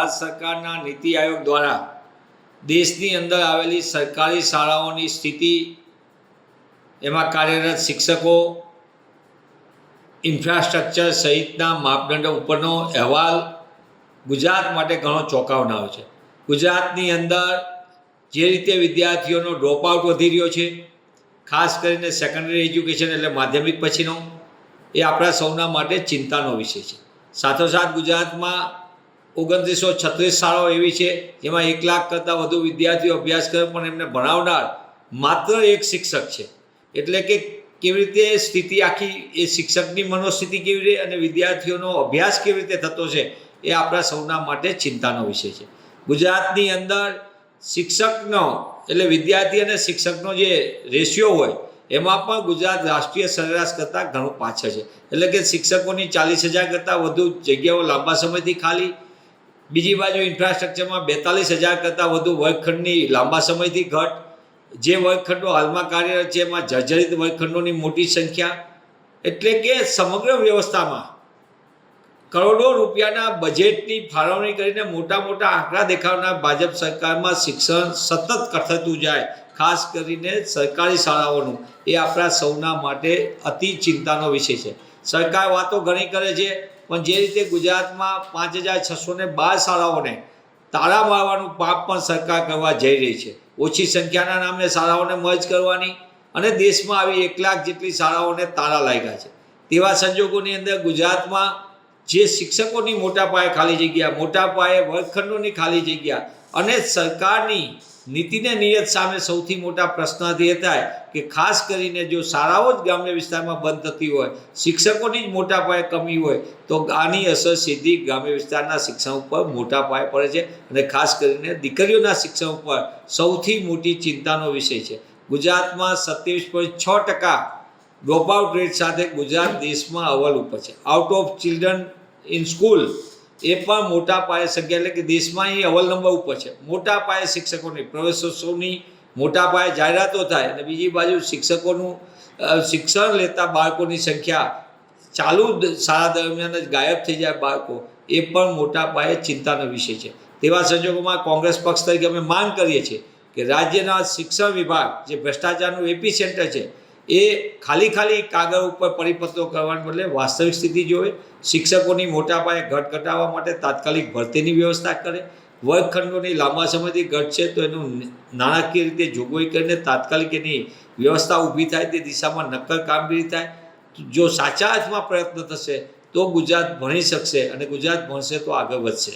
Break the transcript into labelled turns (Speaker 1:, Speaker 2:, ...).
Speaker 1: ભારત સરકારના નીતિ આયોગ દ્વારા દેશની અંદર આવેલી સરકારી શાળાઓની સ્થિતિ, એમાં કાર્યરત શિક્ષકો, ઇન્ફ્રાસ્ટ્રક્ચર સહિતના માપદંડો ઉપરનો અહેવાલ ગુજરાત માટે ઘણો ચોંકાવનારો છે. ગુજરાતની અંદર જે રીતે વિદ્યાર્થીઓનો ડ્રોપ આઉટ વધી રહ્યો છે, ખાસ કરીને સેકન્ડરી એજ્યુકેશન એટલે માધ્યમિક પછીનો, એ આપણા સૌના માટે ચિંતાનો વિષય છે. સાથોસાથ ગુજરાતમાં 2936 શાળાઓ એવી છે જેમાં 1 લાખ કરતાં વધુ વિદ્યાર્થીઓ અભ્યાસ કરે, પણ એમને ભણાવનાર માત્ર એક શિક્ષક છે. એટલે કે કેવી રીતે સ્થિતિ આખી, એ શિક્ષકની મનોસ્થિતિ કેવી રીતે અને વિદ્યાર્થીઓનો અભ્યાસ કેવી રીતે થતો છે, એ આપણા સૌના માટે ચિંતાનો વિષય છે. ગુજરાતની અંદર શિક્ષકનો એટલે વિદ્યાર્થી અને શિક્ષકનો જે રેશિયો હોય એમાં પણ ગુજરાત રાષ્ટ્રીય સરેરાશ કરતાં ઘણું પાછળ છે. એટલે કે શિક્ષકોની 40,000 કરતાં વધુ જગ્યાઓ લાંબા સમયથી ખાલી, બીજી બાજુ ઇન્ફ્રાસ્ટ્રક્ચરમાં 42,000 કરતાં વધુ વર્ગખંડની લાંબા સમયથી ઘટ, જે વર્ગખંડો હાલમાં કાર્યરત છે એમાં જર્જરિત વર્ગખંડોની મોટી સંખ્યા. એટલે કે સમગ્ર વ્યવસ્થામાં કરોડો રૂપિયાના બજેટની ફાળવણી કરીને મોટા મોટા આંકડા દેખાડનાર ભાજપ સરકારમાં શિક્ષણ સતત કથળતું જાય, ખાસ કરીને સરકારી શાળાઓનું, એ આપણા સૌના માટે અતિ ચિંતાનો વિષય છે. સરકાર વાતો ઘણી કરે છે, પણ જે રીતે ગુજરાતમાં 5,612 શાળાઓને તાળા મારવાનું પાપ પણ સરકાર કરવા જઈ રહી છે. ઓછી સંખ્યાના નામે શાળાઓને મર્જ કરવાની, અને દેશમાં આવી 1 લાખ જેટલી શાળાઓને તાળા લાગ્યા છે. તેવા સંજોગોની અંદર ગુજરાતમાં જે શિક્ષકોની મોટા પાયે ખાલી જગ્યા, મોટા પાયે વર્ગખંડોની ખાલી જગ્યા અને સરકારની નીતિને નિયત સામે સૌથી મોટા પ્રશ્નાર્થ એ થાય કે ખાસ કરીને જો શાળાઓ જ ગ્રામ્ય વિસ્તારમાં બંધ થતી હોય, શિક્ષકોની જ મોટા પાયે કમી હોય, તો આની અસર સીધી ગ્રામ્ય વિસ્તારના શિક્ષણ ઉપર મોટા પાયે પડે છે. અને ખાસ કરીને દીકરીઓના શિક્ષણ ઉપર સૌથી મોટી ચિંતાનો વિષય છે. ગુજરાતમાં 27.6% ડ્રોપ આઉટ રેટ સાથે ગુજરાત દેશમાં અવ્વલ ઉપર છે. Out of children in school એ પણ મોટા પાયે સંખ્યા, એટલે કે દેશમાં એ અવ્વલ નંબર ઉપર છે. મોટા પાયે શિક્ષકોની પ્રવેશોત્સવની મોટા પાયે જાહેરાતો થાય અને બીજી બાજુ શિક્ષકોનું શિક્ષણ લેતા બાળકોની સંખ્યા ચાલુ શાળા દરમિયાન જ ગાયબ થઈ જાય બાળકો, એ પણ મોટા પાયે ચિંતાનો વિષય છે. તેવા સંજોગોમાં કોંગ્રેસ પક્ષ તરીકે અમે માંગ કરીએ છીએ કે રાજ્યના શિક્ષણ વિભાગ, જે ભ્રષ્ટાચારનું એપી સેન્ટર છે, એ ખાલી કાગળ ઉપર પરિપત્રો કરવાને બદલે વાસ્તવિક સ્થિતિ જોવે. શિક્ષકોની મોટા પાયે ઘટ ઘટાડવા માટે તાત્કાલિક ભરતીની વ્યવસ્થા કરે. વર્ગખંડોની લાંબા સમયથી ઘટ છે તો એનું નાણાકીય રીતે જોગવાઈ કરીને તાત્કાલિક એની વ્યવસ્થા ઊભી થાય, તે દિશામાં નક્કર કામગીરી થાય. જો સાચા અર્થમાં પ્રયત્ન થશે તો ગુજરાત ભણી શકશે, અને ગુજરાત ભણશે તો આગળ વધશે.